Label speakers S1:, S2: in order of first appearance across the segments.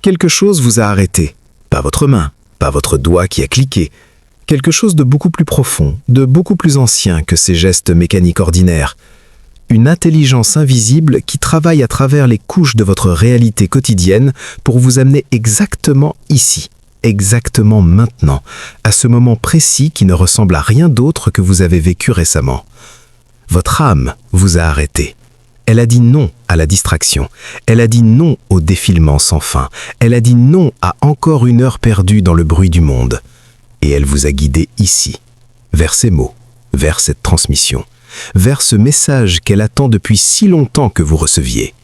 S1: Quelque chose vous a arrêté. Pas votre main, pas votre doigt qui a cliqué. Quelque chose de beaucoup plus profond, de beaucoup plus ancien que ces gestes mécaniques ordinaires. Une intelligence invisible qui travaille à travers les couches de votre réalité quotidienne pour vous amener exactement ici, exactement maintenant, à ce moment précis qui ne ressemble à rien d'autre que vous avez vécu récemment. Votre âme vous a arrêté. Elle a dit non à la distraction. Elle a dit non au défilement sans fin. Elle a dit non à encore une heure perdue dans le bruit du monde. Et elle vous a guidé ici, vers ces mots, vers cette transmission, vers ce message qu'elle attend depuis si longtemps que vous receviez.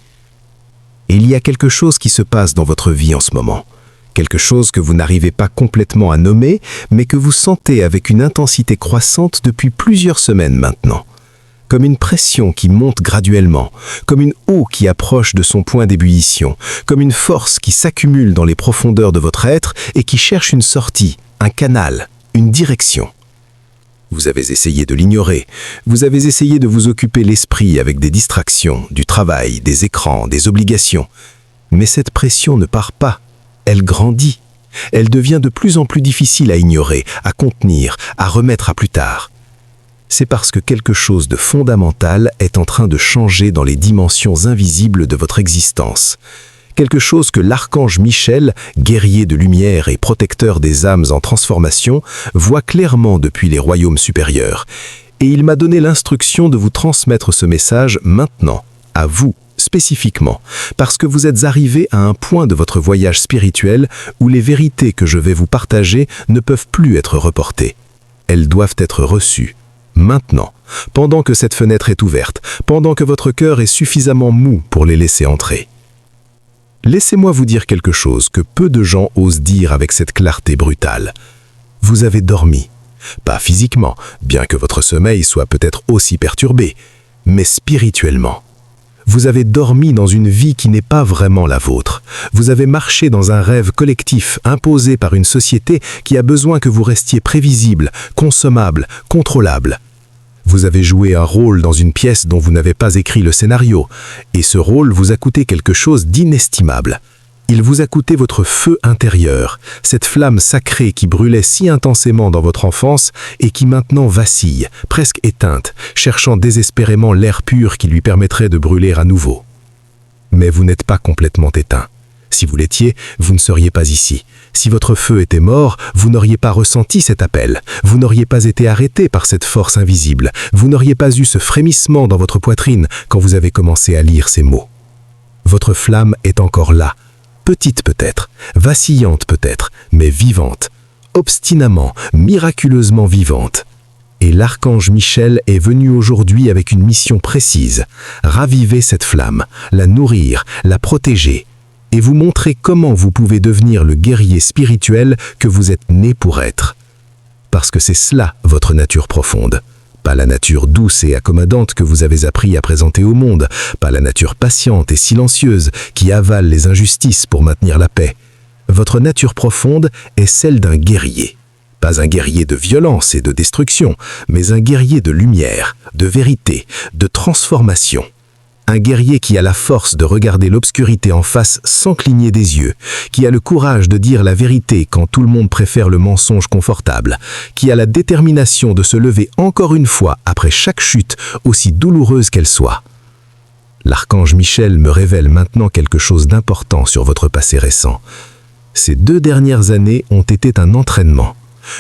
S1: Et il y a quelque chose qui se passe dans votre vie en ce moment. Quelque chose que vous n'arrivez pas complètement à nommer, mais que vous sentez avec une intensité croissante depuis plusieurs semaines maintenant. Comme une pression qui monte graduellement, comme une eau qui approche de son point d'ébullition, comme une force qui s'accumule dans les profondeurs de votre être et qui cherche une sortie, un canal, une direction. Vous avez essayé de l'ignorer, vous avez essayé de vous occuper l'esprit avec des distractions, du travail, des écrans, des obligations. Mais cette pression ne part pas, elle grandit. Elle devient de plus en plus difficile à ignorer, à contenir, à remettre à plus tard. C'est parce que quelque chose de fondamental est en train de changer dans les dimensions invisibles de votre existence. Quelque chose que l'archange Michel, guerrier de lumière et protecteur des âmes en transformation, voit clairement depuis les royaumes supérieurs. Et il m'a donné l'instruction de vous transmettre ce message maintenant, à vous, spécifiquement, parce que vous êtes arrivé à un point de votre voyage spirituel où les vérités que je vais vous partager ne peuvent plus être reportées. Elles doivent être reçues. Maintenant, pendant que cette fenêtre est ouverte, pendant que votre cœur est suffisamment mou pour les laisser entrer. Laissez-moi vous dire quelque chose que peu de gens osent dire avec cette clarté brutale. Vous avez dormi. Pas physiquement, bien que votre sommeil soit peut-être aussi perturbé, mais spirituellement. Vous avez dormi dans une vie qui n'est pas vraiment la vôtre. Vous avez marché dans un rêve collectif imposé par une société qui a besoin que vous restiez prévisible, consommable, contrôlable. Vous avez joué un rôle dans une pièce dont vous n'avez pas écrit le scénario, et ce rôle vous a coûté quelque chose d'inestimable. Il vous a coûté votre feu intérieur, cette flamme sacrée qui brûlait si intensément dans votre enfance et qui maintenant vacille, presque éteinte, cherchant désespérément l'air pur qui lui permettrait de brûler à nouveau. Mais vous n'êtes pas complètement éteint. Si vous l'étiez, vous ne seriez pas ici. Si votre feu était mort, vous n'auriez pas ressenti cet appel. Vous n'auriez pas été arrêté par cette force invisible. Vous n'auriez pas eu ce frémissement dans votre poitrine quand vous avez commencé à lire ces mots. Votre flamme est encore là. Petite peut-être, vacillante peut-être, mais vivante. Obstinemment, miraculeusement vivante. Et l'archange Michel est venu aujourd'hui avec une mission précise. Raviver cette flamme, la nourrir, la protéger. Et vous montrer comment vous pouvez devenir le guerrier spirituel que vous êtes né pour être. Parce que c'est cela votre nature profonde. Pas la nature douce et accommodante que vous avez appris à présenter au monde, pas la nature patiente et silencieuse qui avale les injustices pour maintenir la paix. Votre nature profonde est celle d'un guerrier. Pas un guerrier de violence et de destruction, mais un guerrier de lumière, de vérité, de transformation. Un guerrier qui a la force de regarder l'obscurité en face sans cligner des yeux, qui a le courage de dire la vérité quand tout le monde préfère le mensonge confortable, qui a la détermination de se lever encore une fois après chaque chute, aussi douloureuse qu'elle soit. L'archange Michel me révèle maintenant quelque chose d'important sur votre passé récent. Ces 2 dernières années ont été un entraînement.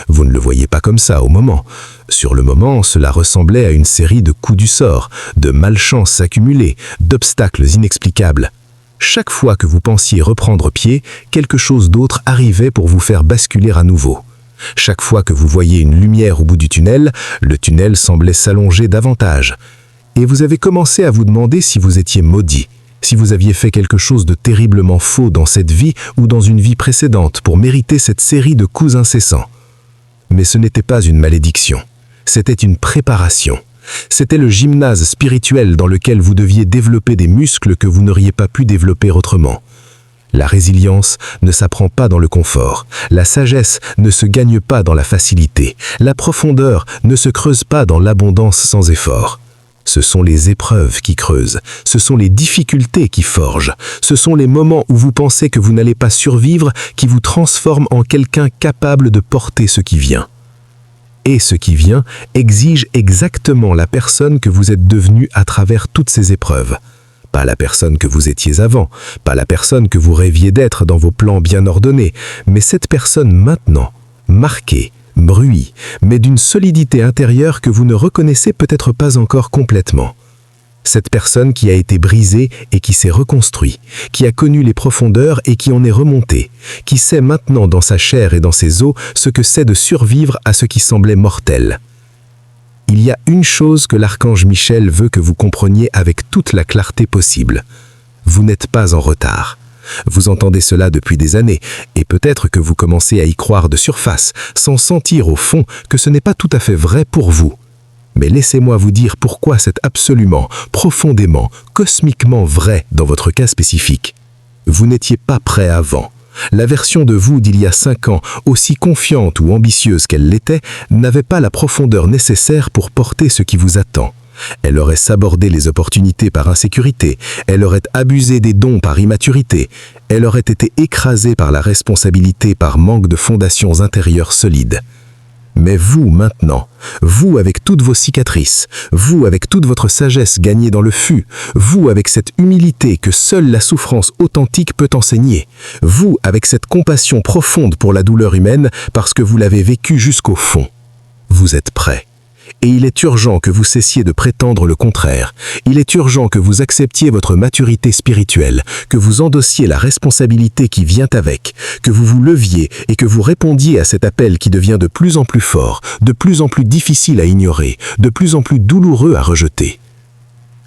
S1: Vous ne le voyez pas comme ça au moment. Sur le moment, cela ressemblait à une série de coups du sort, de malchances accumulées, d'obstacles inexplicables. Chaque fois que vous pensiez reprendre pied, quelque chose d'autre arrivait pour vous faire basculer à nouveau. Chaque fois que vous voyiez une lumière au bout du tunnel, le tunnel semblait s'allonger davantage. Et vous avez commencé à vous demander si vous étiez maudit, si vous aviez fait quelque chose de terriblement faux dans cette vie ou dans une vie précédente pour mériter cette série de coups incessants. Mais ce n'était pas une malédiction, c'était une préparation. C'était le gymnase spirituel dans lequel vous deviez développer des muscles que vous n'auriez pas pu développer autrement. La résilience ne s'apprend pas dans le confort, la sagesse ne se gagne pas dans la facilité, la profondeur ne se creuse pas dans l'abondance sans effort. Ce sont les épreuves qui creusent, ce sont les difficultés qui forgent, ce sont les moments où vous pensez que vous n'allez pas survivre qui vous transforment en quelqu'un capable de porter ce qui vient. Et ce qui vient exige exactement la personne que vous êtes devenue à travers toutes ces épreuves. Pas la personne que vous étiez avant, pas la personne que vous rêviez d'être dans vos plans bien ordonnés, mais cette personne maintenant, marquée, bruit, mais d'une solidité intérieure que vous ne reconnaissez peut-être pas encore complètement. Cette personne qui a été brisée et qui s'est reconstruite, qui a connu les profondeurs et qui en est remontée, qui sait maintenant dans sa chair et dans ses os ce que c'est de survivre à ce qui semblait mortel. Il y a une chose que l'archange Michel veut que vous compreniez avec toute la clarté possible. Vous n'êtes pas en retard. Vous entendez cela depuis des années, et peut-être que vous commencez à y croire de surface, sans sentir au fond que ce n'est pas tout à fait vrai pour vous. Mais laissez-moi vous dire pourquoi c'est absolument, profondément, cosmiquement vrai dans votre cas spécifique. Vous n'étiez pas prêt avant. La version de vous d'il y a 5 ans, aussi confiante ou ambitieuse qu'elle l'était, n'avait pas la profondeur nécessaire pour porter ce qui vous attend. Elle aurait sabordé les opportunités par insécurité, elle aurait abusé des dons par immaturité, elle aurait été écrasée par la responsabilité par manque de fondations intérieures solides. Mais vous, maintenant, vous avec toutes vos cicatrices, vous avec toute votre sagesse gagnée dans le fût, vous avec cette humilité que seule la souffrance authentique peut enseigner, vous avec cette compassion profonde pour la douleur humaine parce que vous l'avez vécue jusqu'au fond, vous êtes prêts. Et il est urgent que vous cessiez de prétendre le contraire. Il est urgent que vous acceptiez votre maturité spirituelle, que vous endossiez la responsabilité qui vient avec, que vous vous leviez et que vous répondiez à cet appel qui devient de plus en plus fort, de plus en plus difficile à ignorer, de plus en plus douloureux à rejeter.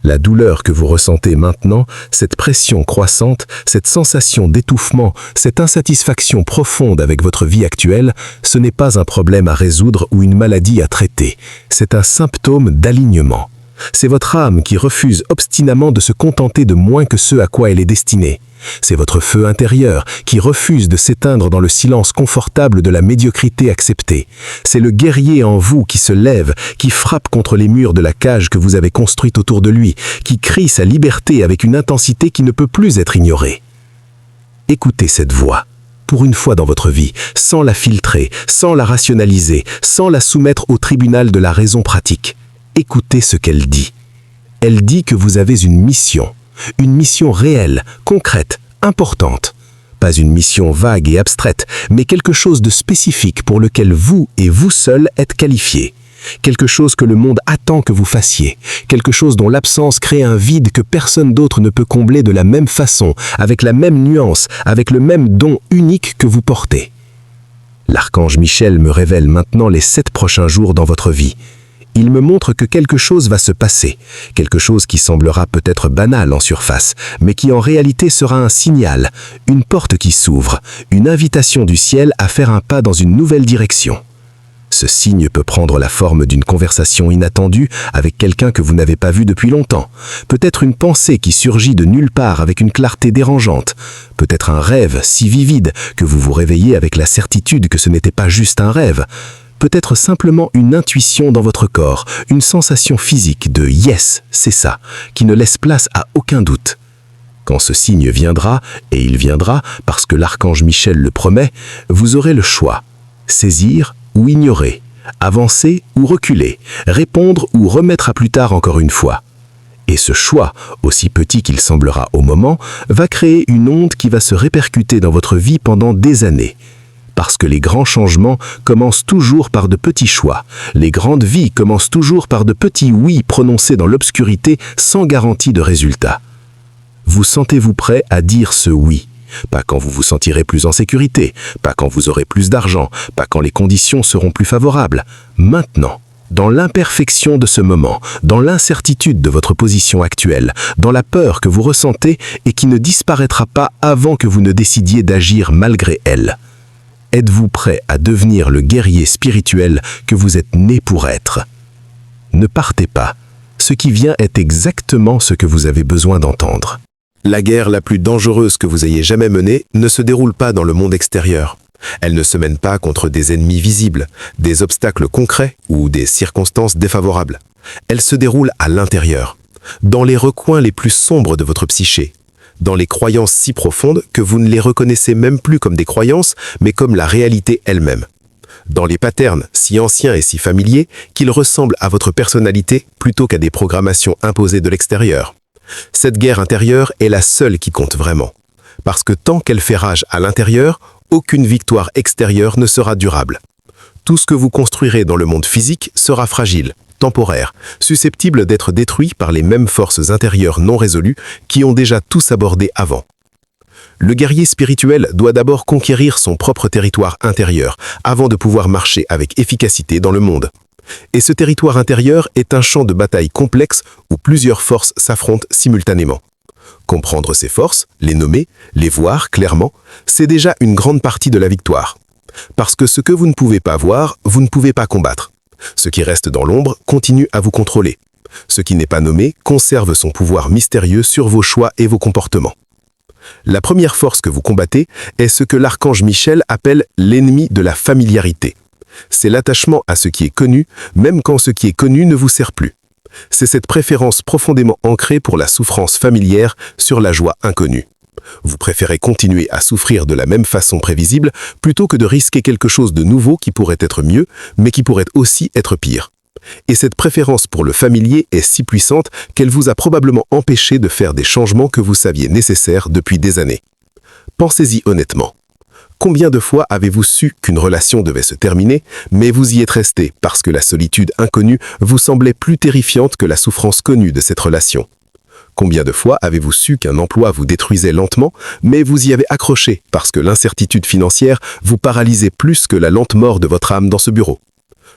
S1: La douleur que vous ressentez maintenant, cette pression croissante, cette sensation d'étouffement, cette insatisfaction profonde avec votre vie actuelle, ce n'est pas un problème à résoudre ou une maladie à traiter. C'est un symptôme d'alignement. C'est votre âme qui refuse obstinément de se contenter de moins que ce à quoi elle est destinée. C'est votre feu intérieur qui refuse de s'éteindre dans le silence confortable de la médiocrité acceptée. C'est le guerrier en vous qui se lève, qui frappe contre les murs de la cage que vous avez construite autour de lui, qui crie sa liberté avec une intensité qui ne peut plus être ignorée. Écoutez cette voix, pour une fois dans votre vie, sans la filtrer, sans la rationaliser, sans la soumettre au tribunal de la raison pratique. Écoutez ce qu'elle dit. Elle dit que vous avez une mission réelle, concrète, importante. Pas une mission vague et abstraite, mais quelque chose de spécifique pour lequel vous et vous seul êtes qualifiés. Quelque chose que le monde attend que vous fassiez. Quelque chose dont l'absence crée un vide que personne d'autre ne peut combler de la même façon, avec la même nuance, avec le même don unique que vous portez. L'archange Michel me révèle maintenant les 7 prochains jours dans votre vie. Il me montre que quelque chose va se passer, quelque chose qui semblera peut-être banal en surface, mais qui en réalité sera un signal, une porte qui s'ouvre, une invitation du ciel à faire un pas dans une nouvelle direction. Ce signe peut prendre la forme d'une conversation inattendue avec quelqu'un que vous n'avez pas vu depuis longtemps, peut-être une pensée qui surgit de nulle part avec une clarté dérangeante, peut-être un rêve si vivide que vous vous réveillez avec la certitude que ce n'était pas juste un rêve, peut-être simplement une intuition dans votre corps, une sensation physique de « yes, c'est ça », qui ne laisse place à aucun doute. Quand ce signe viendra, et il viendra parce que l'archange Michel le promet, vous aurez le choix, saisir ou ignorer, avancer ou reculer, répondre ou remettre à plus tard encore une fois. Et ce choix, aussi petit qu'il semblera au moment, va créer une onde qui va se répercuter dans votre vie pendant des années. Parce que les grands changements commencent toujours par de petits choix. Les grandes vies commencent toujours par de petits oui prononcés dans l'obscurité sans garantie de résultat. Vous sentez-vous prêt à dire ce oui? Pas quand vous vous sentirez plus en sécurité, pas quand vous aurez plus d'argent, pas quand les conditions seront plus favorables. Maintenant, dans l'imperfection de ce moment, dans l'incertitude de votre position actuelle, dans la peur que vous ressentez et qui ne disparaîtra pas avant que vous ne décidiez d'agir malgré elle. Êtes-vous prêt à devenir le guerrier spirituel que vous êtes né pour être? Ne partez pas. Ce qui vient est exactement ce que vous avez besoin d'entendre. La guerre la plus dangereuse que vous ayez jamais menée ne se déroule pas dans le monde extérieur. Elle ne se mène pas contre des ennemis visibles, des obstacles concrets ou des circonstances défavorables.
S2: elle se déroule à l'intérieur, dans les recoins les plus sombres de votre psyché, dans les croyances si profondes que vous ne les reconnaissez même plus comme des croyances, mais comme la réalité elle-même. Dans les patterns si anciens et si familiers qu'ils ressemblent à votre personnalité plutôt qu'à des programmations imposées de l'extérieur. Cette guerre intérieure est la seule qui compte vraiment. Parce que tant qu'elle fait rage à l'intérieur, aucune victoire extérieure ne sera durable. Tout ce que vous construirez dans le monde physique sera fragile, temporaire, susceptible d'être détruit par les mêmes forces intérieures non résolues qui ont déjà tous abordé avant. Le guerrier spirituel doit d'abord conquérir son propre territoire intérieur avant de pouvoir marcher avec efficacité dans le monde. Et ce territoire intérieur est un champ de bataille complexe où plusieurs forces s'affrontent simultanément. Comprendre ces forces, les nommer, les voir clairement, c'est déjà une grande partie de la victoire. Parce que ce que vous ne pouvez pas voir, vous ne pouvez pas combattre. Ce qui reste dans l'ombre continue à vous contrôler. Ce qui n'est pas nommé conserve son pouvoir mystérieux sur vos choix et vos comportements. La première force que vous combattez est ce que l'archange Michel appelle l'ennemi de la familiarité. C'est l'attachement à ce qui est connu, même quand ce qui est connu ne vous sert plus. C'est cette préférence profondément ancrée pour la souffrance familière sur la joie inconnue. Vous préférez continuer à souffrir de la même façon prévisible plutôt que de risquer quelque chose de nouveau qui pourrait être mieux, mais qui pourrait aussi être pire. Et cette préférence pour le familier est si puissante qu'elle vous a probablement empêché de faire des changements que vous saviez nécessaires depuis des années. Pensez-y honnêtement. Combien de fois avez-vous su qu'une relation devait se terminer, mais vous y êtes resté parce que la solitude inconnue vous semblait plus terrifiante que la souffrance connue de cette relation? Combien de fois avez-vous su qu'un emploi vous détruisait lentement, mais vous y avez accroché parce que l'incertitude financière vous paralysait plus que la lente mort de votre âme dans ce bureau?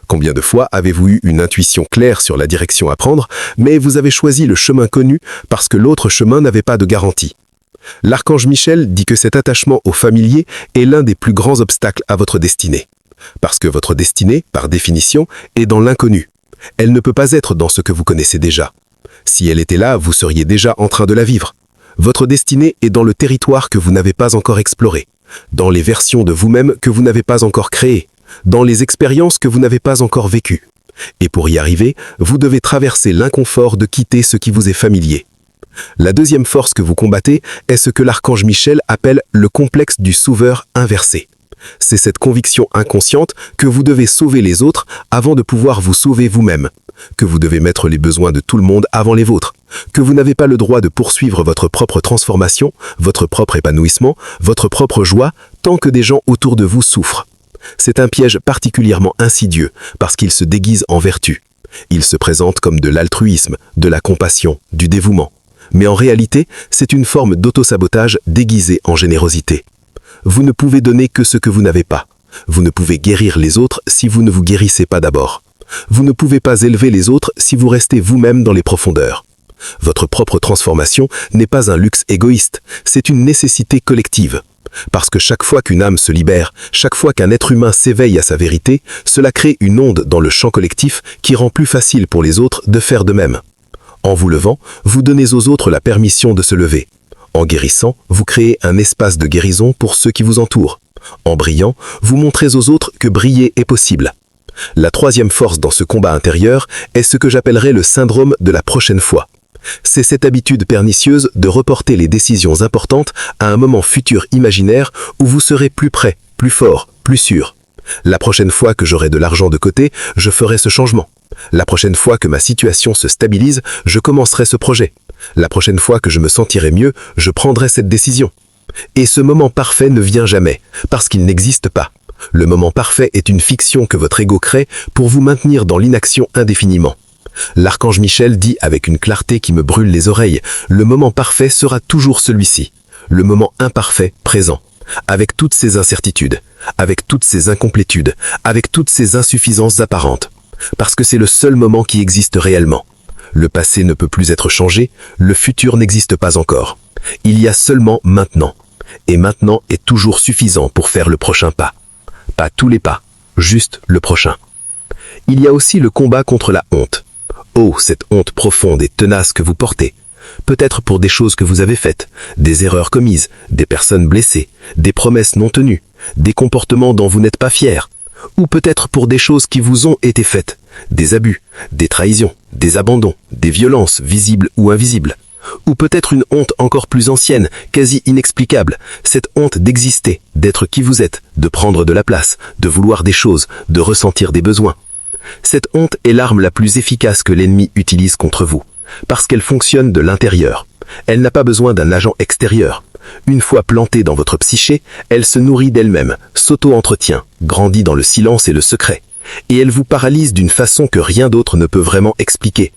S2: Combien de fois avez-vous eu une intuition claire sur la direction à prendre, mais vous avez choisi le chemin connu parce que l'autre chemin n'avait pas de garantie? L'archange Michel dit que cet attachement au familier est l'un des plus grands obstacles à votre destinée. Parce que votre destinée, par définition, est dans l'inconnu. Elle ne peut pas être dans ce que vous connaissez déjà. Si elle était là, vous seriez déjà en train de la vivre. Votre destinée est dans le territoire que vous n'avez pas encore exploré, dans les versions de vous-même que vous n'avez pas encore créées, dans les expériences que vous n'avez pas encore vécues. Et pour y arriver, vous devez traverser l'inconfort de quitter ce qui vous est familier. La deuxième force que vous combattez est ce que l'archange Michel appelle le complexe du sauveur inversé. C'est cette conviction inconsciente que vous devez sauver les autres avant de pouvoir vous sauver vous-même, que vous devez mettre les besoins de tout le monde avant les vôtres, que vous n'avez pas le droit de poursuivre votre propre transformation, votre propre épanouissement, votre propre joie, tant que des gens autour de vous souffrent. C'est un piège particulièrement insidieux parce qu'il se déguise en vertu. Il se présente comme de l'altruisme, de la compassion, du dévouement. Mais en réalité, c'est une forme d'autosabotage déguisée en générosité. Vous ne pouvez donner que ce que vous n'avez pas. Vous ne pouvez guérir les autres si vous ne vous guérissez pas d'abord. Vous ne pouvez pas élever les autres si vous restez vous-même dans les profondeurs. Votre propre transformation n'est pas un luxe égoïste, c'est une nécessité collective. Parce que chaque fois qu'une âme se libère, chaque fois qu'un être humain s'éveille à sa vérité, cela crée une onde dans le champ collectif qui rend plus facile pour les autres de faire de même. En vous levant, vous donnez aux autres la permission de se lever. En guérissant, vous créez un espace de guérison pour ceux qui vous entourent. En brillant, vous montrez aux autres que briller est possible. La troisième force dans ce combat intérieur est ce que j'appellerais le syndrome de la prochaine fois. C'est cette habitude pernicieuse de reporter les décisions importantes à un moment futur imaginaire où vous serez plus prêt, plus fort, plus sûr. La prochaine fois que j'aurai de l'argent de côté, je ferai ce changement. La prochaine fois que ma situation se stabilise, je commencerai ce projet. La prochaine fois que je me sentirai mieux, je prendrai cette décision. Et ce moment parfait ne vient jamais, parce qu'il n'existe pas. Le moment parfait est une fiction que votre ego crée pour vous maintenir dans l'inaction indéfiniment. L'archange Michel dit avec une clarté qui me brûle les oreilles, le moment parfait sera toujours celui-ci. Le moment imparfait, présent. Avec toutes ses incertitudes, avec toutes ses incomplétudes, avec toutes ses insuffisances apparentes. Parce que c'est le seul moment qui existe réellement. Le passé ne peut plus être changé, le futur n'existe pas encore. Il y a seulement maintenant. Et maintenant est toujours suffisant pour faire le prochain pas. Pas tous les pas, juste le prochain. Il y a aussi le combat contre la honte. Oh, cette honte profonde et tenace que vous portez. Peut-être pour des choses que vous avez faites, des erreurs commises, des personnes blessées, des promesses non tenues, des comportements dont vous n'êtes pas fiers. Ou peut-être pour des choses qui vous ont été faites, des abus, des trahisons, des abandons, des violences visibles ou invisibles. Ou peut-être une honte encore plus ancienne, quasi inexplicable, cette honte d'exister, d'être qui vous êtes, de prendre de la place, de vouloir des choses, de ressentir des besoins. Cette honte est l'arme la plus efficace que l'ennemi utilise contre vous, parce qu'elle fonctionne de l'intérieur. Elle n'a pas besoin d'un agent extérieur. Une fois plantée dans votre psyché, elle se nourrit d'elle-même, s'auto-entretient, grandit dans le silence et le secret. Et elle vous paralyse d'une façon que rien d'autre ne peut vraiment expliquer.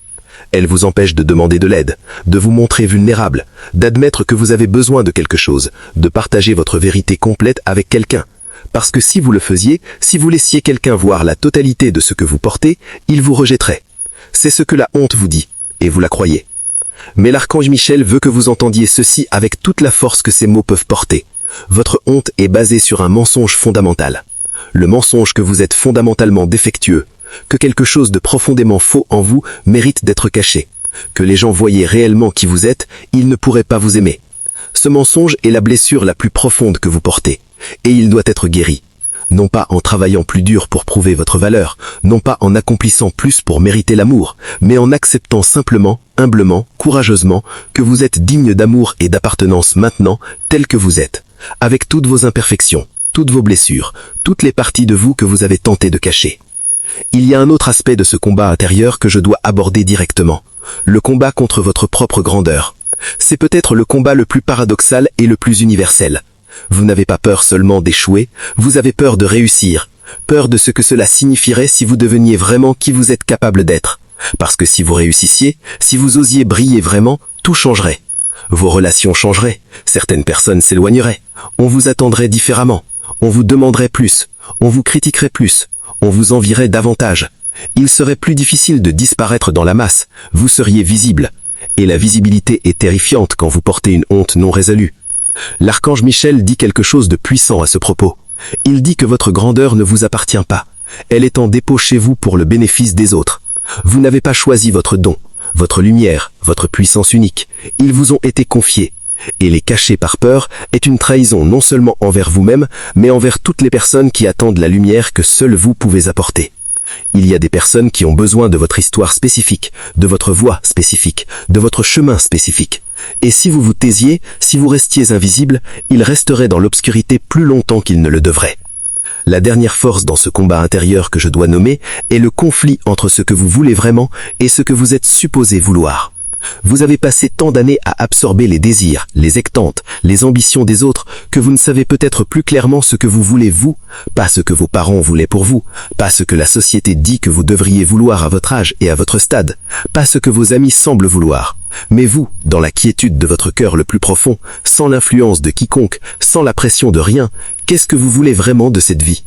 S2: Elle vous empêche de demander de l'aide, de vous montrer vulnérable, d'admettre que vous avez besoin de quelque chose, de partager votre vérité complète avec quelqu'un. Parce que si vous le faisiez, si vous laissiez quelqu'un voir la totalité de ce que vous portez, il vous rejetterait. C'est ce que la honte vous dit, et vous la croyez. Mais l'archange Michel veut que vous entendiez ceci avec toute la force que ces mots peuvent porter. Votre honte est basée sur un mensonge fondamental. Le mensonge que vous êtes fondamentalement défectueux, que quelque chose de profondément faux en vous mérite d'être caché, que les gens voyaient réellement qui vous êtes, ils ne pourraient pas vous aimer. Ce mensonge est la blessure la plus profonde que vous portez, et il doit être guéri. Non pas en travaillant plus dur pour prouver votre valeur, non pas en accomplissant plus pour mériter l'amour, mais en acceptant simplement, humblement, courageusement, que vous êtes digne d'amour et d'appartenance maintenant, tel que vous êtes, avec toutes vos imperfections, toutes vos blessures, toutes les parties de vous que vous avez tenté de cacher. Il y a un autre aspect de ce combat intérieur que je dois aborder directement, le combat contre votre propre grandeur. C'est peut-être le combat le plus paradoxal et le plus universel. Vous n'avez pas peur seulement d'échouer, vous avez peur de réussir, peur de ce que cela signifierait si vous deveniez vraiment qui vous êtes capable d'être. Parce que si vous réussissiez, si vous osiez briller vraiment, tout changerait. Vos relations changeraient, certaines personnes s'éloigneraient, on vous attendrait différemment, on vous demanderait plus, on vous critiquerait plus, on vous envierait davantage. Il serait plus difficile de disparaître dans la masse, vous seriez visible. Et la visibilité est terrifiante quand vous portez une honte non résolue. L'archange Michel dit quelque chose de puissant à ce propos. Il dit que votre grandeur ne vous appartient pas. Elle est en dépôt chez vous pour le bénéfice des autres. Vous n'avez pas choisi votre don, votre lumière, votre puissance unique. Ils vous ont été confiés. Et les cacher par peur est une trahison non seulement envers vous-même, mais envers toutes les personnes qui attendent la lumière que seul vous pouvez apporter. Il y a des personnes qui ont besoin de votre histoire spécifique, de votre voix spécifique, de votre chemin spécifique. Et si vous vous taisiez, si vous restiez invisible, ils resteraient dans l'obscurité plus longtemps qu'ils ne le devraient. La dernière force dans ce combat intérieur que je dois nommer est le conflit entre ce que vous voulez vraiment et ce que vous êtes supposé vouloir. Vous avez passé tant d'années à absorber les désirs, les ectantes, les ambitions des autres, que vous ne savez peut-être plus clairement ce que vous voulez vous, pas ce que vos parents voulaient pour vous, pas ce que la société dit que vous devriez vouloir à votre âge et à votre stade, pas ce que vos amis semblent vouloir. Mais vous, dans la quiétude de votre cœur le plus profond, sans l'influence de quiconque, sans la pression de rien, qu'est-ce que vous voulez vraiment de cette vie ?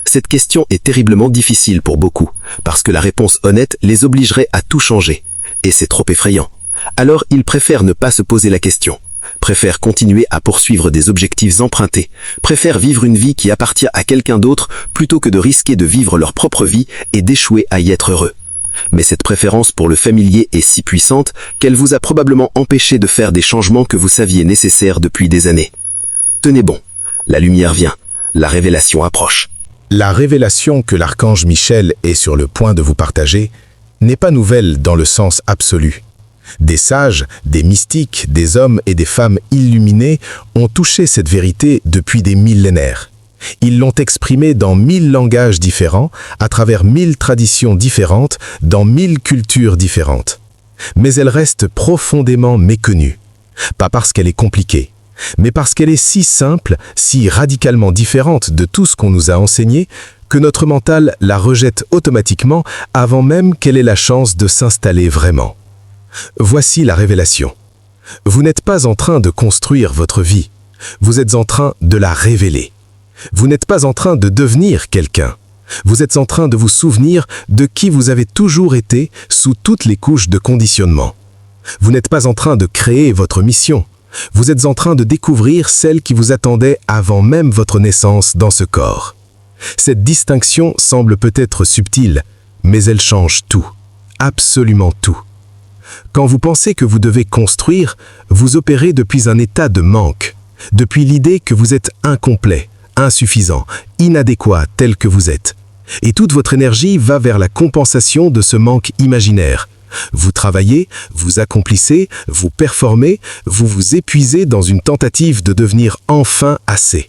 S2: Cette question est terriblement difficile pour beaucoup, parce que la réponse honnête les obligerait à tout changer. Et c'est trop effrayant. Alors ils préfèrent ne pas se poser la question, préfèrent continuer à poursuivre des objectifs empruntés, préfèrent vivre une vie qui appartient à quelqu'un d'autre plutôt que de risquer de vivre leur propre vie et d'échouer à y être heureux. Mais cette préférence pour le familier est si puissante qu'elle vous a probablement empêché de faire des changements que vous saviez nécessaires depuis des années. Tenez bon, la lumière vient, la révélation approche.
S3: La révélation que l'archange Michel est sur le point de vous partager n'est pas nouvelle dans le sens absolu. Des sages, des mystiques, des hommes et des femmes illuminés ont touché cette vérité depuis des millénaires. Ils l'ont exprimée dans 1000 langages différents, à travers 1000 traditions différentes, dans 1000 cultures différentes. Mais elle reste profondément méconnue. Pas parce qu'elle est compliquée, mais parce qu'elle est si simple, si radicalement différente de tout ce qu'on nous a enseigné, que notre mental la rejette automatiquement avant même qu'elle ait la chance de s'installer vraiment. Voici la révélation. Vous n'êtes pas en train de construire votre vie, vous êtes en train de la révéler. Vous n'êtes pas en train de devenir quelqu'un, vous êtes en train de vous souvenir de qui vous avez toujours été sous toutes les couches de conditionnement. Vous n'êtes pas en train de créer votre mission, vous êtes en train de découvrir celle qui vous attendait avant même votre naissance dans ce corps. Cette distinction semble peut-être subtile, mais elle change tout, absolument tout. Quand vous pensez que vous devez construire, vous opérez depuis un état de manque, depuis l'idée que vous êtes incomplet, insuffisant, inadéquat tel que vous êtes. Et toute votre énergie va vers la compensation de ce manque imaginaire. Vous travaillez, vous accomplissez, vous performez, vous vous épuisez dans une tentative de devenir enfin assez.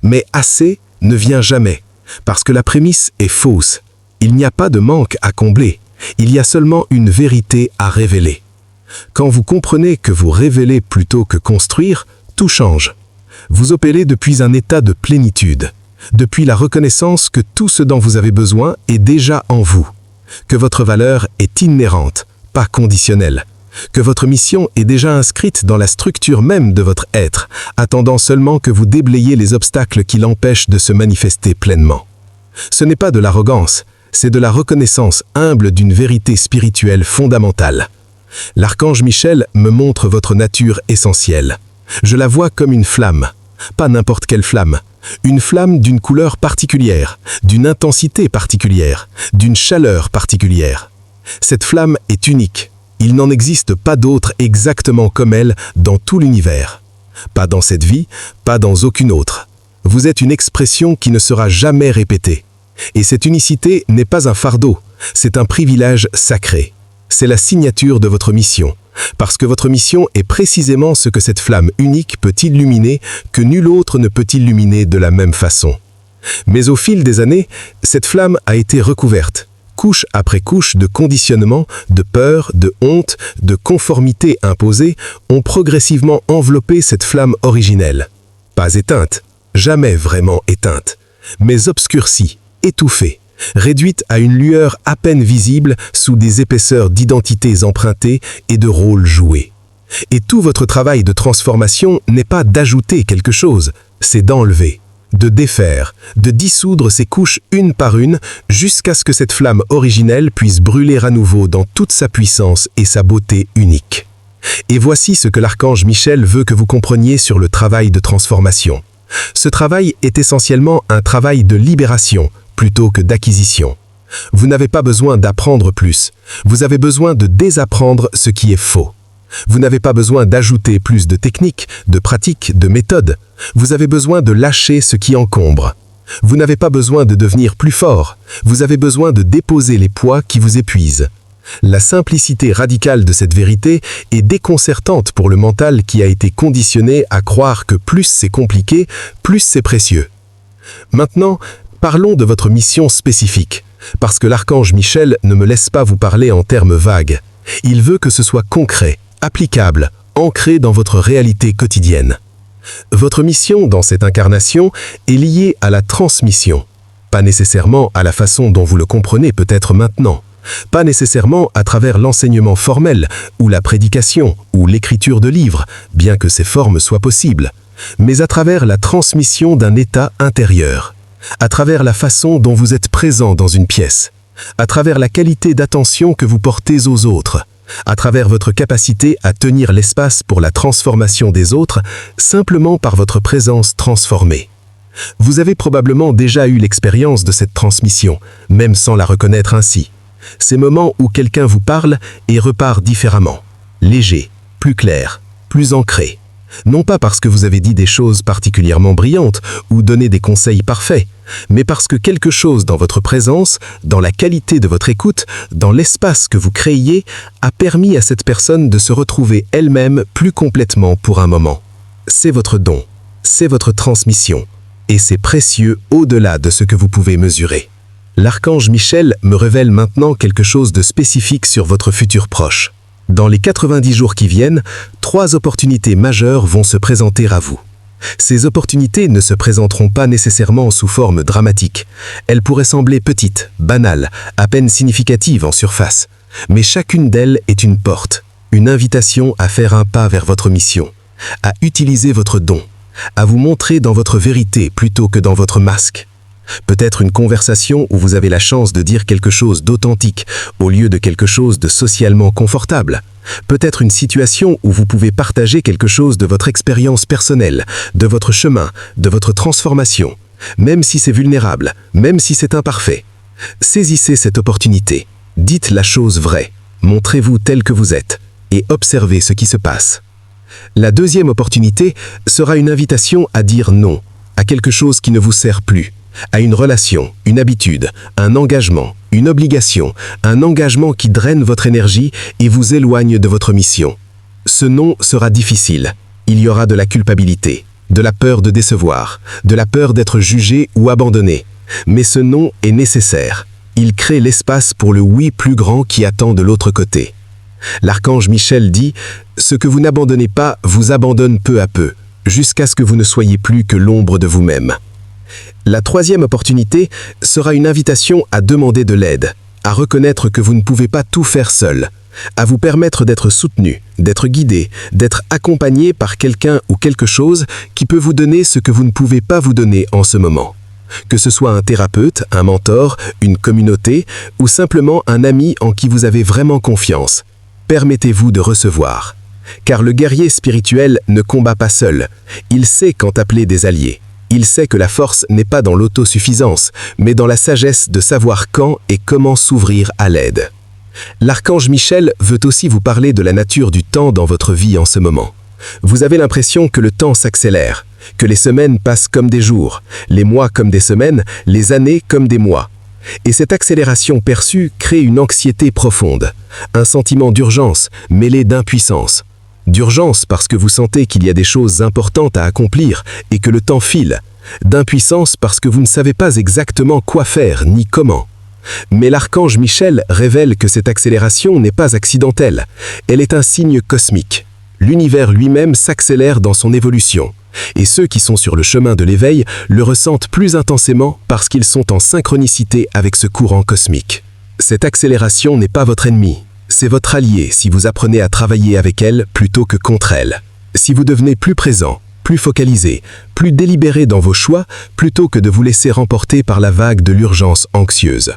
S3: Mais assez ne vient jamais, parce que la prémisse est fausse. Il n'y a pas de manque à combler, il y a seulement une vérité à révéler. Quand vous comprenez que vous révélez plutôt que construire, tout change. Vous opérez depuis un état de plénitude, depuis la reconnaissance que tout ce dont vous avez besoin est déjà en vous, que votre valeur est inhérente, pas conditionnelle, que votre mission est déjà inscrite dans la structure même de votre être, attendant seulement que vous déblayiez les obstacles qui l'empêchent de se manifester pleinement. Ce n'est pas de l'arrogance, c'est de la reconnaissance humble d'une vérité spirituelle fondamentale. L'archange Michel me montre votre nature essentielle. Je la vois comme une flamme, pas n'importe quelle flamme, une flamme d'une couleur particulière, d'une intensité particulière, d'une chaleur particulière. Cette flamme est unique. Il n'en existe pas d'autre exactement comme elle dans tout l'univers. Pas dans cette vie, pas dans aucune autre. Vous êtes une expression qui ne sera jamais répétée. Et cette unicité n'est pas un fardeau, c'est un privilège sacré. C'est la signature de votre mission, parce que votre mission est précisément ce que cette flamme unique peut illuminer, que nul autre ne peut illuminer de la même façon. Mais au fil des années, cette flamme a été recouverte, couche après couche de conditionnements, de peur, de honte, de conformité imposée, ont progressivement enveloppé cette flamme originelle. Pas éteinte, jamais vraiment éteinte, mais obscurcie, étouffée, réduite à une lueur à peine visible sous des épaisseurs d'identités empruntées et de rôles joués. Et tout votre travail de transformation n'est pas d'ajouter quelque chose, c'est d'enlever, de défaire, de dissoudre ces couches une par une jusqu'à ce que cette flamme originelle puisse brûler à nouveau dans toute sa puissance et sa beauté unique. Et voici ce que l'archange Michel veut que vous compreniez sur le travail de transformation. Ce travail est essentiellement un travail de libération, plutôt que d'acquisition. Vous n'avez pas besoin d'apprendre plus, vous avez besoin de désapprendre ce qui est faux. Vous n'avez pas besoin d'ajouter plus de techniques, de pratiques, de méthodes. Vous avez besoin de lâcher ce qui encombre. Vous n'avez pas besoin de devenir plus fort, vous avez besoin de déposer les poids qui vous épuisent. La simplicité radicale de cette vérité est déconcertante pour le mental qui a été conditionné à croire que plus c'est compliqué, plus c'est précieux. Maintenant, parlons de votre mission spécifique, parce que l'archange Michel ne me laisse pas vous parler en termes vagues. Il veut que ce soit concret, applicable, ancré dans votre réalité quotidienne. Votre mission dans cette incarnation est liée à la transmission, pas nécessairement à la façon dont vous le comprenez peut-être maintenant, pas nécessairement à travers l'enseignement formel, ou la prédication, ou l'écriture de livres, bien que ces formes soient possibles, mais à travers la transmission d'un état intérieur, à travers la façon dont vous êtes présent dans une pièce, à travers la qualité d'attention que vous portez aux autres, à travers votre capacité à tenir l'espace pour la transformation des autres, simplement par votre présence transformée. Vous avez probablement déjà eu l'expérience de cette transmission, même sans la reconnaître ainsi. Ces moments où quelqu'un vous parle et repart différemment, léger, plus clair, plus ancré. Non pas parce que vous avez dit des choses particulièrement brillantes ou donné des conseils parfaits, mais parce que quelque chose dans votre présence, dans la qualité de votre écoute, dans l'espace que vous créiez, a permis à cette personne de se retrouver elle-même plus complètement pour un moment. C'est votre don, c'est votre transmission, et c'est précieux au-delà de ce que vous pouvez mesurer. L'archange Michel me révèle maintenant quelque chose de spécifique sur votre futur proche. Dans les 90 jours qui viennent, 3 opportunités majeures vont se présenter à vous. Ces opportunités ne se présenteront pas nécessairement sous forme dramatique. Elles pourraient sembler petites, banales, à peine significatives en surface. Mais chacune d'elles est une porte, une invitation à faire un pas vers votre mission, à utiliser votre don, à vous montrer dans votre vérité plutôt que dans votre masque. Peut-être une conversation où vous avez la chance de dire quelque chose d'authentique au lieu de quelque chose de socialement confortable. Peut-être une situation où vous pouvez partager quelque chose de votre expérience personnelle, de votre chemin, de votre transformation, même si c'est vulnérable, même si c'est imparfait. Saisissez cette opportunité, dites la chose vraie, montrez-vous tel que vous êtes et observez ce qui se passe. La deuxième opportunité sera une invitation à dire non à quelque chose qui ne vous sert plus, à une relation, une habitude, un engagement, une obligation, un engagement qui draine votre énergie et vous éloigne de votre mission. Ce non sera difficile. Il y aura de la culpabilité, de la peur de décevoir, de la peur d'être jugé ou abandonné. Mais ce non est nécessaire. Il crée l'espace pour le oui plus grand qui attend de l'autre côté. L'archange Michel dit « Ce que vous n'abandonnez pas vous abandonne peu à peu, jusqu'à ce que vous ne soyez plus que l'ombre de vous-même. » La troisième opportunité sera une invitation à demander de l'aide, à reconnaître que vous ne pouvez pas tout faire seul, à vous permettre d'être soutenu, d'être guidé, d'être accompagné par quelqu'un ou quelque chose qui peut vous donner ce que vous ne pouvez pas vous donner en ce moment. Que ce soit un thérapeute, un mentor, une communauté ou simplement un ami en qui vous avez vraiment confiance. Permettez-vous de recevoir. Car le guerrier spirituel ne combat pas seul. Il sait quand appeler des alliés. Il sait que la force n'est pas dans l'autosuffisance, mais dans la sagesse de savoir quand et comment s'ouvrir à l'aide. L'archange Michel veut aussi vous parler de la nature du temps dans votre vie en ce moment. Vous avez l'impression que le temps s'accélère, que les semaines passent comme des jours, les mois comme des semaines, les années comme des mois. Et cette accélération perçue crée une anxiété profonde, un sentiment d'urgence mêlé d'impuissance. D'urgence parce que vous sentez qu'il y a des choses importantes à accomplir et que le temps file. D'impuissance parce que vous ne savez pas exactement quoi faire ni comment. Mais l'archange Michel révèle que cette accélération n'est pas accidentelle. Elle est un signe cosmique. L'univers lui-même s'accélère dans son évolution. Et ceux qui sont sur le chemin de l'éveil le ressentent plus intensément parce qu'ils sont en synchronicité avec ce courant cosmique. Cette accélération n'est pas votre ennemi. C'est votre allié si vous apprenez à travailler avec elle plutôt que contre elle. Si vous devenez plus présent, plus focalisé, plus délibéré dans vos choix, plutôt que de vous laisser remporter par la vague de l'urgence anxieuse.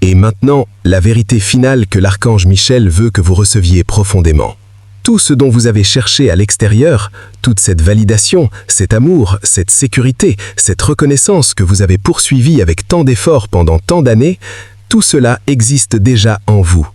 S3: Et maintenant, la vérité finale que l'archange Michel veut que vous receviez profondément. Tout ce dont vous avez cherché à l'extérieur, toute cette validation, cet amour, cette sécurité, cette reconnaissance que vous avez poursuivie avec tant d'efforts pendant tant d'années, tout cela existe déjà en vous.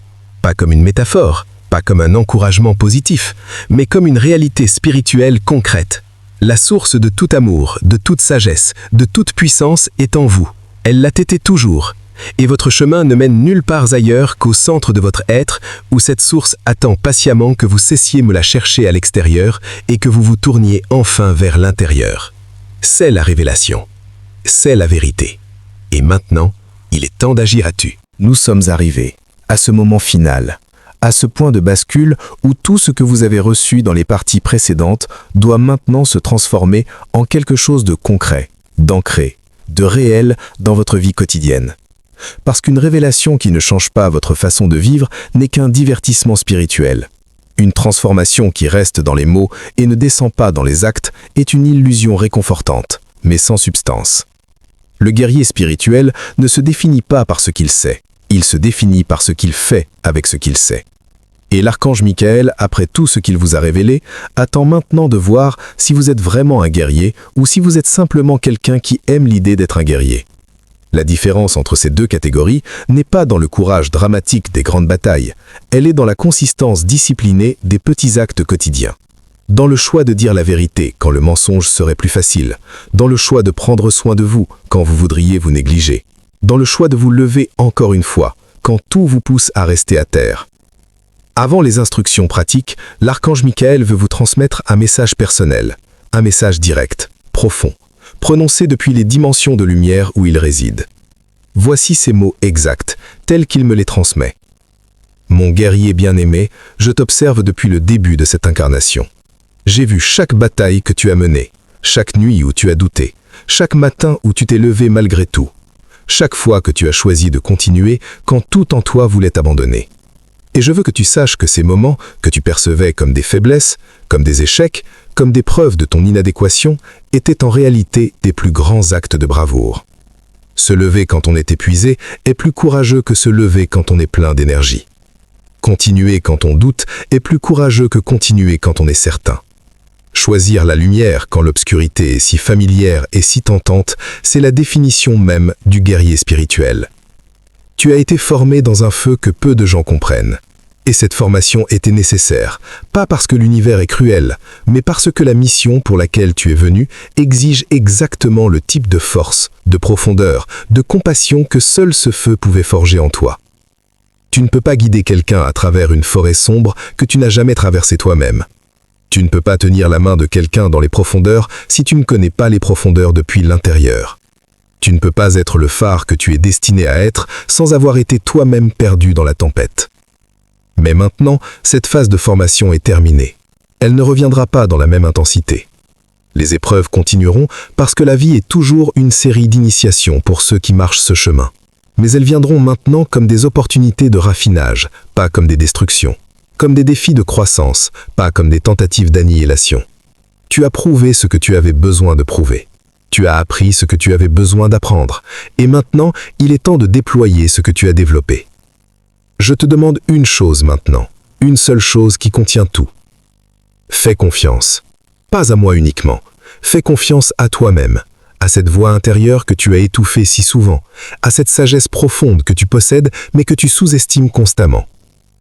S3: Pas comme une métaphore, pas comme un encouragement positif, mais comme une réalité spirituelle concrète. La source de tout amour, de toute sagesse, de toute puissance est en vous. Elle l'a été toujours. Et votre chemin ne mène nulle part ailleurs qu'au centre de votre être, où cette source attend patiemment que vous cessiez me la chercher à l'extérieur et que vous vous tourniez enfin vers l'intérieur. C'est la révélation. C'est la vérité. Et maintenant, il est temps d'agir à tu.
S1: Nous sommes arrivés à ce moment final, à ce point de bascule où tout ce que vous avez reçu dans les parties précédentes doit maintenant se transformer en quelque chose de concret, d'ancré, de réel dans votre vie quotidienne. Parce qu'une révélation qui ne change pas votre façon de vivre n'est qu'un divertissement spirituel. Une transformation qui reste dans les mots et ne descend pas dans les actes est une illusion réconfortante, mais sans substance. Le guerrier spirituel ne se définit pas par ce qu'il sait, il se définit par ce qu'il fait avec ce qu'il sait. Et l'archange Michael, après tout ce qu'il vous a révélé, attend maintenant de voir si vous êtes vraiment un guerrier ou si vous êtes simplement quelqu'un qui aime l'idée d'être un guerrier. La différence entre ces deux catégories n'est pas dans le courage dramatique des grandes batailles, elle est dans la consistance disciplinée des petits actes quotidiens. Dans le choix de dire la vérité quand le mensonge serait plus facile, dans le choix de prendre soin de vous quand vous voudriez vous négliger, dans le choix de vous lever encore une fois quand tout vous pousse à rester à terre. Avant les instructions pratiques, l'archange Michael veut vous transmettre un message personnel, un message direct, profond, prononcé depuis les dimensions de lumière où il réside. Voici ces mots exacts, tels qu'il me les transmet. Mon guerrier bien-aimé, je t'observe depuis le début de cette incarnation. J'ai vu chaque bataille que tu as menée, chaque nuit où tu as douté, chaque matin où tu t'es levé malgré tout, chaque fois que tu as choisi de continuer quand tout en toi voulait abandonner. Et je veux que tu saches que ces moments que tu percevais comme des faiblesses, comme des échecs, comme des preuves de ton inadéquation, étaient en réalité des plus grands actes de bravoure. Se lever quand on est épuisé est plus courageux que se lever quand on est plein d'énergie. Continuer quand on doute est plus courageux que continuer quand on est certain. Choisir la lumière quand l'obscurité est si familière et si tentante, c'est la définition même du guerrier spirituel. Tu as été formé dans un feu que peu de gens comprennent.
S3: Et cette formation était nécessaire, pas parce que l'univers est cruel, mais parce que la mission pour laquelle tu es venu exige exactement le type de force, de profondeur, de compassion que seul ce feu pouvait forger en toi. Tu ne peux pas guider quelqu'un à travers une forêt sombre que tu n'as jamais traversée toi-même. Tu ne peux pas tenir la main de quelqu'un dans les profondeurs si tu ne connais pas les profondeurs depuis l'intérieur. Tu ne peux pas être le phare que tu es destiné à être sans avoir été toi-même perdu dans la tempête. Mais maintenant, cette phase de formation est terminée. Elle ne reviendra pas dans la même intensité. Les épreuves continueront parce que la vie est toujours une série d'initiations pour ceux qui marchent ce chemin. Mais elles viendront maintenant comme des opportunités de raffinage, pas comme des destructions. Comme des défis de croissance, pas comme des tentatives d'annihilation. Tu as prouvé ce que tu avais besoin de prouver. Tu as appris ce que tu avais besoin d'apprendre. Et maintenant, il est temps de déployer ce que tu as développé. Je te demande une chose maintenant, une seule chose qui contient tout. Fais confiance. Pas à moi uniquement. Fais confiance à toi-même, à cette voix intérieure que tu as étouffée si souvent, à cette sagesse profonde que tu possèdes mais que tu sous-estimes constamment,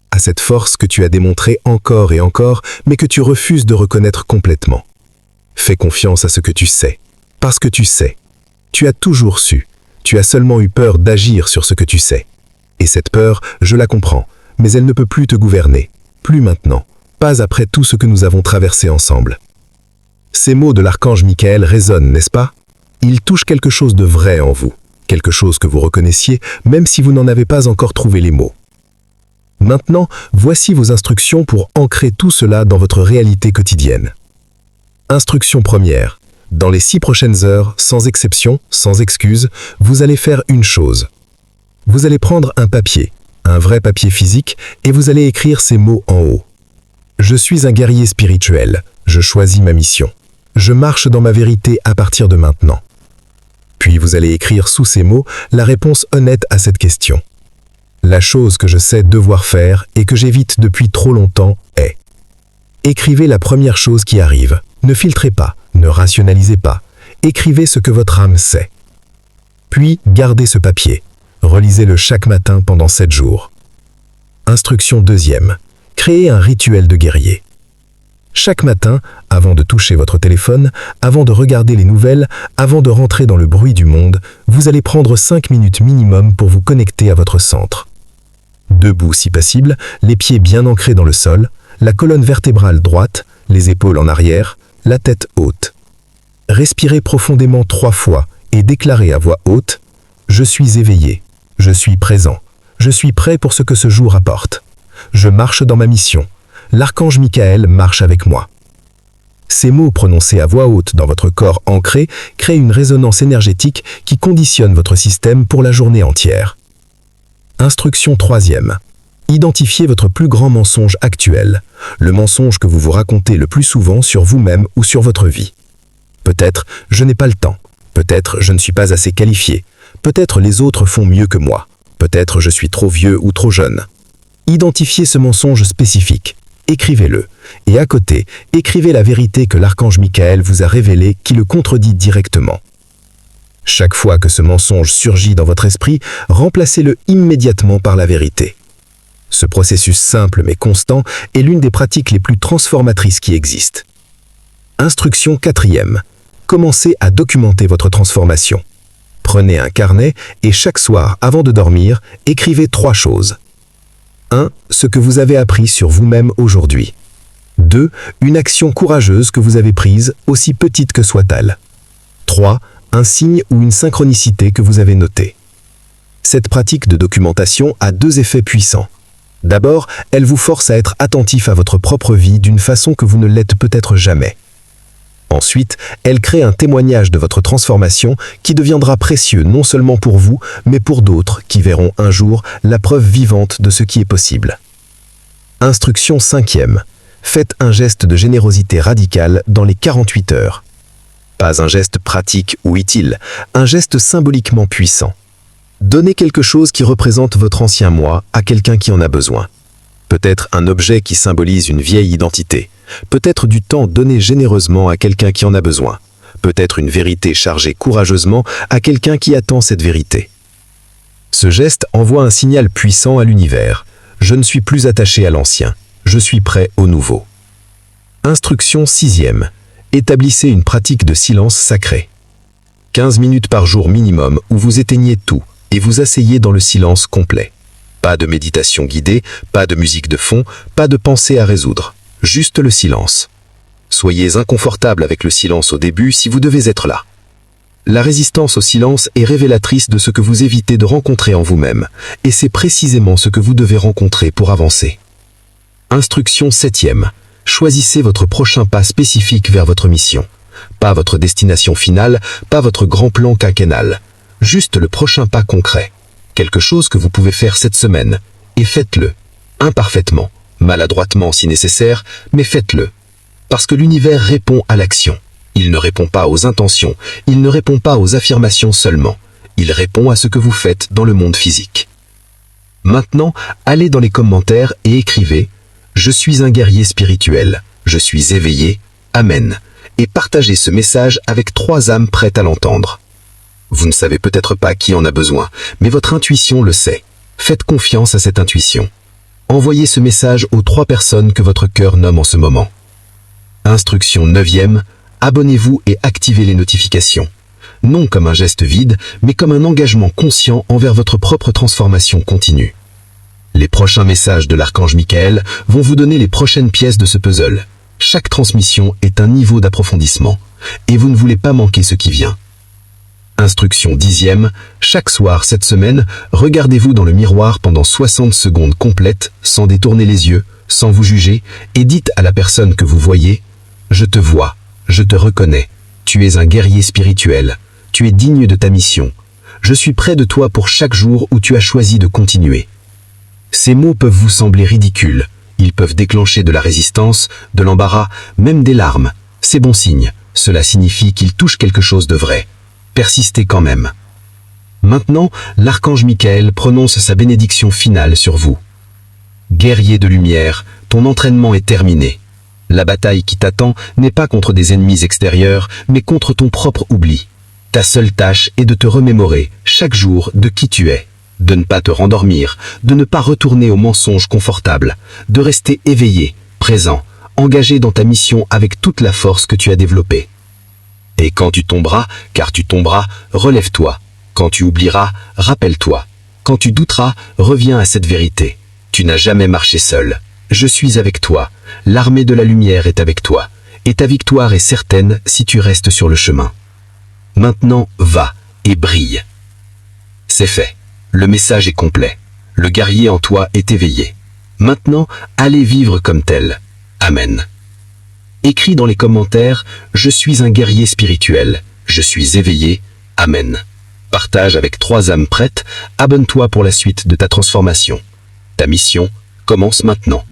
S3: à cette force que tu as démontrée encore et encore mais que tu refuses de reconnaître complètement. Fais confiance à ce que tu sais, parce que tu sais. Tu as toujours su, tu as seulement eu peur d'agir sur ce que tu sais. Et cette peur, je la comprends, mais elle ne peut plus te gouverner. Plus maintenant, pas après tout ce que nous avons traversé ensemble. Ces mots de l'archange Michael résonnent, n'est-ce pas? Ils touchent quelque chose de vrai en vous, quelque chose que vous reconnaissiez, même si vous n'en avez pas encore trouvé les mots. Maintenant, voici vos instructions pour ancrer tout cela dans votre réalité quotidienne. Instruction première. Dans les 6 prochaines heures, sans exception, sans excuse, vous allez faire une chose. Vous allez prendre un papier, un vrai papier physique, et vous allez écrire ces mots en haut. Je suis un guerrier spirituel, je choisis ma mission. Je marche dans ma vérité à partir de maintenant. Puis vous allez écrire sous ces mots la réponse honnête à cette question. La chose que je sais devoir faire et que j'évite depuis trop longtemps est. Écrivez la première chose qui arrive. Ne filtrez pas, ne rationalisez pas. Écrivez ce que votre âme sait. Puis gardez ce papier. Relisez-le chaque matin pendant 7 jours. Instruction deuxième. Créez un rituel de guerrier. Chaque matin, avant de toucher votre téléphone, avant de regarder les nouvelles, avant de rentrer dans le bruit du monde, vous allez prendre 5 minutes minimum pour vous connecter à votre centre. Debout si possible, les pieds bien ancrés dans le sol, la colonne vertébrale droite, les épaules en arrière, la tête haute. Respirez profondément 3 fois et déclarez à voix haute « Je suis éveillé, je suis présent, je suis prêt pour ce que ce jour apporte. Je marche dans ma mission. L'archange Michael marche avec moi. » Ces mots prononcés à voix haute dans votre corps ancré créent une résonance énergétique qui conditionne votre système pour la journée entière. Instruction troisième. Identifiez votre plus grand mensonge actuel, le mensonge que vous vous racontez le plus souvent sur vous-même ou sur votre vie. Peut-être « je n'ai pas le temps », peut-être « je ne suis pas assez qualifié », peut-être « les autres font mieux que moi », peut-être « je suis trop vieux ou trop jeune ». Identifiez ce mensonge spécifique, écrivez-le, et à côté, écrivez la vérité que l'archange Michael vous a révélée qui le contredit directement. Chaque fois que ce mensonge surgit dans votre esprit, remplacez-le immédiatement par la vérité. Ce processus simple mais constant est l'une des pratiques les plus transformatrices qui existent. Instruction quatrième. Commencez à documenter votre transformation. Prenez un carnet et chaque soir, avant de dormir, écrivez 3 choses. 1. Ce que vous avez appris sur vous-même aujourd'hui. 2. Une action courageuse que vous avez prise, aussi petite que soit-elle. 3. Un signe ou une synchronicité que vous avez noté. Cette pratique de documentation a 2 effets puissants. D'abord, elle vous force à être attentif à votre propre vie d'une façon que vous ne l'êtes peut-être jamais. Ensuite, elle crée un témoignage de votre transformation qui deviendra précieux non seulement pour vous, mais pour d'autres qui verront un jour la preuve vivante de ce qui est possible. Instruction cinquième. Faites un geste de générosité radicale dans les 48 heures. Pas un geste pratique ou utile, un geste symboliquement puissant. Donnez quelque chose qui représente votre ancien moi à quelqu'un qui en a besoin. Peut-être un objet qui symbolise une vieille identité. Peut-être du temps donné généreusement à quelqu'un qui en a besoin. Peut-être une vérité chargée courageusement à quelqu'un qui attend cette vérité. Ce geste envoie un signal puissant à l'univers.
S2: Je ne suis plus attaché à l'ancien. Je suis prêt au nouveau. Instruction 6e. Établissez une pratique de silence sacré. 15 minutes par jour minimum où vous éteignez tout et vous asseyez dans le silence complet. Pas de méditation guidée, pas de musique de fond, pas de pensée à résoudre. Juste le silence. Soyez inconfortable avec le silence au début si vous devez être là. La résistance au silence est révélatrice de ce que vous évitez de rencontrer en vous-même, et c'est précisément ce que vous devez rencontrer pour avancer. Instruction 7e. Choisissez votre prochain pas spécifique vers votre mission. Pas votre destination finale, pas votre grand plan quinquennal. Juste le prochain pas concret. Quelque chose que vous pouvez faire cette semaine. Et faites-le. Imparfaitement, maladroitement si nécessaire, mais faites-le. Parce que l'univers répond à l'action. Il ne répond pas aux intentions, il ne répond pas aux affirmations seulement. Il répond à ce que vous faites dans le monde physique. Maintenant, allez dans les commentaires et écrivez « Je suis un guerrier spirituel, je suis éveillé, Amen » et partagez ce message avec 3 âmes prêtes à l'entendre. Vous ne savez peut-être pas qui en a besoin, mais votre intuition le sait. Faites confiance à cette intuition. Envoyez ce message aux 3 personnes que votre cœur nomme en ce moment. Instruction 9e. Abonnez-vous et activez les notifications. Non comme un geste vide, mais comme un engagement conscient envers votre propre transformation continue. Les prochains messages de l'archange Michael vont vous donner les prochaines pièces de ce puzzle. Chaque transmission est un niveau d'approfondissement, et vous ne voulez pas manquer ce qui vient. Instruction 10e. Chaque soir cette semaine, regardez-vous dans le miroir pendant 60 secondes complètes, sans détourner les yeux, sans vous juger, et dites à la personne que vous voyez « Je te vois. Je te reconnais, tu es un guerrier spirituel, tu es digne de ta mission. Je suis près de toi pour chaque jour où tu as choisi de continuer. » Ces mots peuvent vous sembler ridicules, ils peuvent déclencher de la résistance, de l'embarras, même des larmes. C'est bon signe, cela signifie qu'il touche quelque chose de vrai. Persistez quand même. Maintenant, l'archange Michael prononce sa bénédiction finale sur vous. Guerrier de lumière, ton entraînement est terminé. La bataille qui t'attend n'est pas contre des ennemis extérieurs, mais contre ton propre oubli. Ta seule tâche est de te remémorer, chaque jour, de qui tu es. De ne pas te rendormir, de ne pas retourner aux mensonges confortables, de rester éveillé, présent, engagé dans ta mission avec toute la force que tu as développée. Et quand tu tomberas, car tu tomberas, relève-toi. Quand tu oublieras, rappelle-toi. Quand tu douteras, reviens à cette vérité. Tu n'as jamais marché seul. Je suis avec toi, l'armée de la lumière est avec toi, et ta victoire est certaine si tu restes sur le chemin. Maintenant, va et brille. C'est fait, le message est complet, le guerrier en toi est éveillé. Maintenant, allez vivre comme tel. Amen. Écris dans les commentaires « Je suis un guerrier spirituel, je suis éveillé, Amen ». Partage avec 3 âmes prêtes, abonne-toi pour la suite de ta transformation. Ta mission commence maintenant.